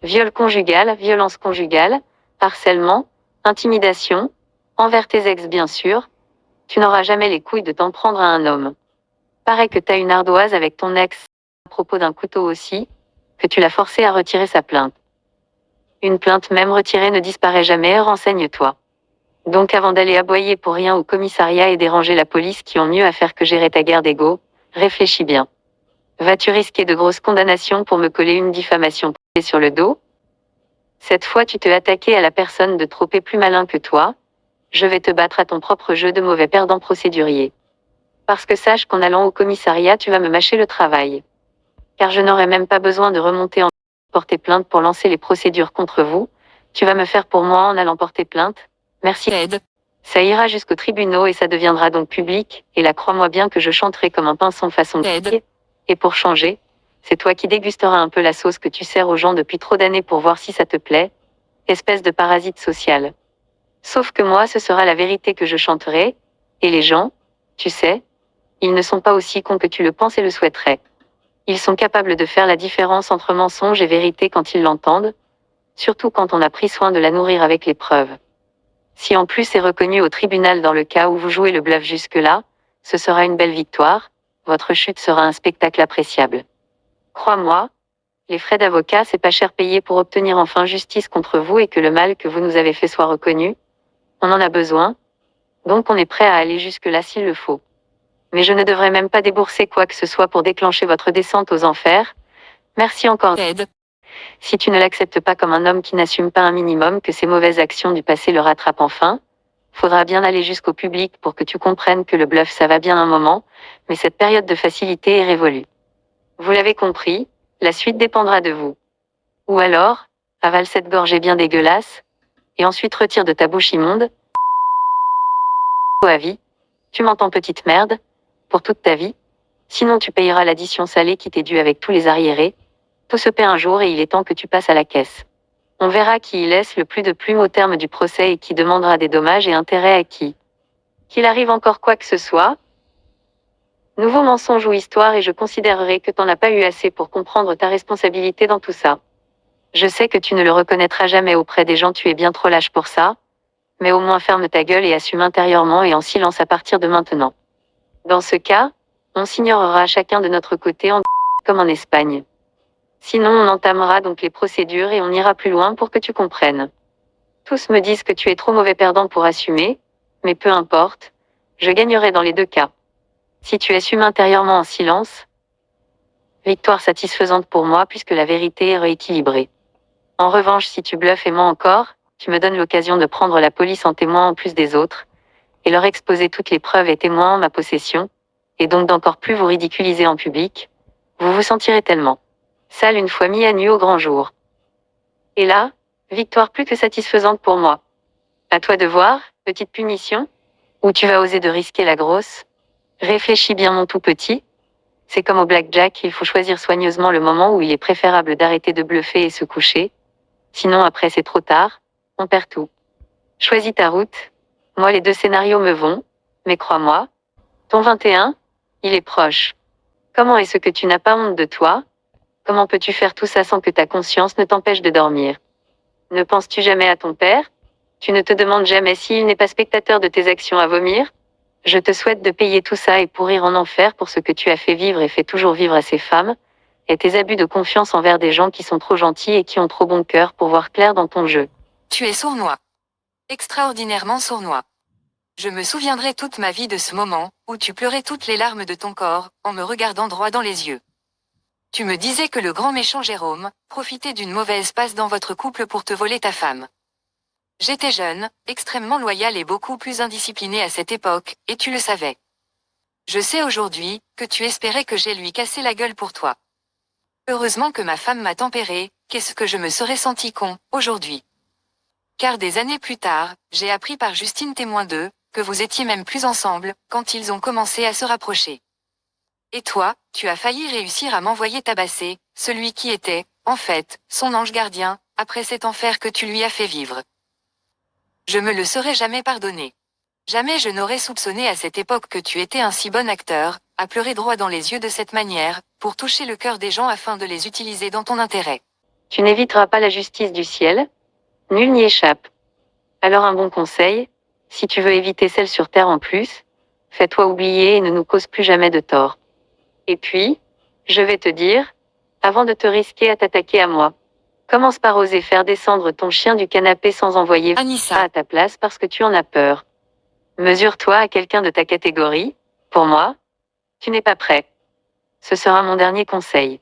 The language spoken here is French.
viol conjugal, violence conjugale, harcèlement, intimidation, envers tes ex bien sûr, tu n'auras jamais les couilles de t'en prendre à un homme. Paraît que t'as une ardoise avec ton ex, à propos d'un couteau aussi, que tu l'as forcé à retirer sa plainte. Une plainte même retirée ne disparaît jamais, renseigne-toi. Donc avant d'aller aboyer pour rien au commissariat et déranger la police qui ont mieux à faire que gérer ta guerre d'ego, réfléchis bien. Vas-tu risquer de grosses condamnations pour me coller une diffamation sur le dos? Cette fois tu te attaqué à la personne de trop et plus malin que toi. Je vais te battre à ton propre jeu de mauvais perdant procédurier. Parce que sache qu'en allant au commissariat tu vas me mâcher le travail. Car je n'aurai même pas besoin de remonter en porter plainte pour lancer les procédures contre vous. Tu vas me faire pour moi en allant porter plainte. Merci Ed. Ça ira jusqu'aux tribunaux et ça deviendra donc public, et là crois-moi bien que je chanterai comme un pinson façon Ed. Et pour changer, c'est toi qui dégusteras un peu la sauce que tu sers aux gens depuis trop d'années pour voir si ça te plaît, espèce de parasite social. Sauf que moi ce sera la vérité que je chanterai, et les gens, tu sais, ils ne sont pas aussi cons que tu le penses et le souhaiterais. Ils sont capables de faire la différence entre mensonge et vérité quand ils l'entendent, surtout quand on a pris soin de la nourrir avec les preuves. Si en plus c'est reconnu au tribunal dans le cas où vous jouez le bluff jusque-là, ce sera une belle victoire, votre chute sera un spectacle appréciable. Crois-moi, les frais d'avocat c'est pas cher payé pour obtenir enfin justice contre vous et que le mal que vous nous avez fait soit reconnu. On en a besoin, donc on est prêt à aller jusque-là s'il le faut. Mais je ne devrais même pas débourser quoi que ce soit pour déclencher votre descente aux enfers. Merci encore Ed. Si tu ne l'acceptes pas comme un homme qui n'assume pas un minimum que ses mauvaises actions du passé le rattrapent enfin, faudra bien aller jusqu'au public pour que tu comprennes que le bluff ça va bien un moment, mais cette période de facilité est révolue. Vous l'avez compris, la suite dépendra de vous. Ou alors, avale cette gorgée bien dégueulasse, et ensuite retire de ta bouche immonde à vie. Tu m'entends petite merde? Pour toute ta vie? Sinon tu payeras l'addition salée qui t'est due avec tous les arriérés. Tout se paie un jour et il est temps que tu passes à la caisse. On verra qui y laisse le plus de plumes au terme du procès et qui demandera des dommages et intérêts à qui. Qu'il arrive encore quoi que ce soit. Nouveau mensonge ou histoire et je considérerai que t'en as pas eu assez pour comprendre ta responsabilité dans tout ça. Je sais que tu ne le reconnaîtras jamais auprès des gens, tu es bien trop lâche pour ça. Mais au moins ferme ta gueule et assume intérieurement et en silence à partir de maintenant. Dans ce cas, on s'ignorera chacun de notre côté comme en Espagne. Sinon on entamera donc les procédures et on ira plus loin pour que tu comprennes. Tous me disent que tu es trop mauvais perdant pour assumer, mais peu importe, je gagnerai dans les deux cas. Si tu assumes intérieurement en silence, victoire satisfaisante pour moi puisque la vérité est rééquilibrée. En revanche si tu bluffes et mens encore, tu me donnes l'occasion de prendre la police en témoin en plus des autres, et leur exposer toutes les preuves et témoins en ma possession, et donc d'encore plus vous ridiculiser en public, vous vous sentirez tellement sale une fois mis à nu au grand jour. Et là, victoire plus que satisfaisante pour moi. À toi de voir, petite punition, ou tu vas oser de risquer la grosse. Réfléchis bien mon tout petit. C'est comme au blackjack, il faut choisir soigneusement le moment où il est préférable d'arrêter de bluffer et se coucher. Sinon après c'est trop tard, on perd tout. Choisis ta route. Moi les deux scénarios me vont, mais crois-moi, ton 21, il est proche. Comment est-ce que tu n'as pas honte de toi? Comment peux-tu faire tout ça sans que ta conscience ne t'empêche de dormir? Ne penses-tu jamais à ton père? Tu ne te demandes jamais s'il n'est pas spectateur de tes actions à vomir? Je te souhaite de payer tout ça et pourrir en enfer pour ce que tu as fait vivre et fait toujours vivre à ces femmes, et tes abus de confiance envers des gens qui sont trop gentils et qui ont trop bon cœur pour voir clair dans ton jeu. Tu es sournois. Extraordinairement sournois. Je me souviendrai toute ma vie de ce moment, où tu pleurais toutes les larmes de ton corps, en me regardant droit dans les yeux. Tu me disais que le grand méchant Jérôme profitait d'une mauvaise passe dans votre couple pour te voler ta femme. J'étais jeune, extrêmement loyal et beaucoup plus indiscipliné à cette époque, et tu le savais. Je sais aujourd'hui que tu espérais que j'aie lui cassé la gueule pour toi. Heureusement que ma femme m'a tempéré, qu'est-ce que je me serais senti con, aujourd'hui. Car des années plus tard, j'ai appris par Justine témoin d'eux, que vous étiez même plus ensemble, quand ils ont commencé à se rapprocher. Et toi, tu as failli réussir à m'envoyer tabasser, celui qui était, en fait, son ange gardien, après cet enfer que tu lui as fait vivre. Je me le serais jamais pardonné. Jamais je n'aurais soupçonné à cette époque que tu étais un si bon acteur, à pleurer droit dans les yeux de cette manière, pour toucher le cœur des gens afin de les utiliser dans ton intérêt. Tu n'éviteras pas la justice du ciel, nul n'y échappe. Alors un bon conseil, si tu veux éviter celle sur terre en plus, fais-toi oublier et ne nous cause plus jamais de tort. Et puis, je vais te dire, avant de te risquer à t'attaquer à moi, commence par oser faire descendre ton chien du canapé sans envoyer Anissa. à ta place parce que tu en as peur. Mesure-toi à quelqu'un de ta catégorie, pour moi, tu n'es pas prêt. Ce sera mon dernier conseil.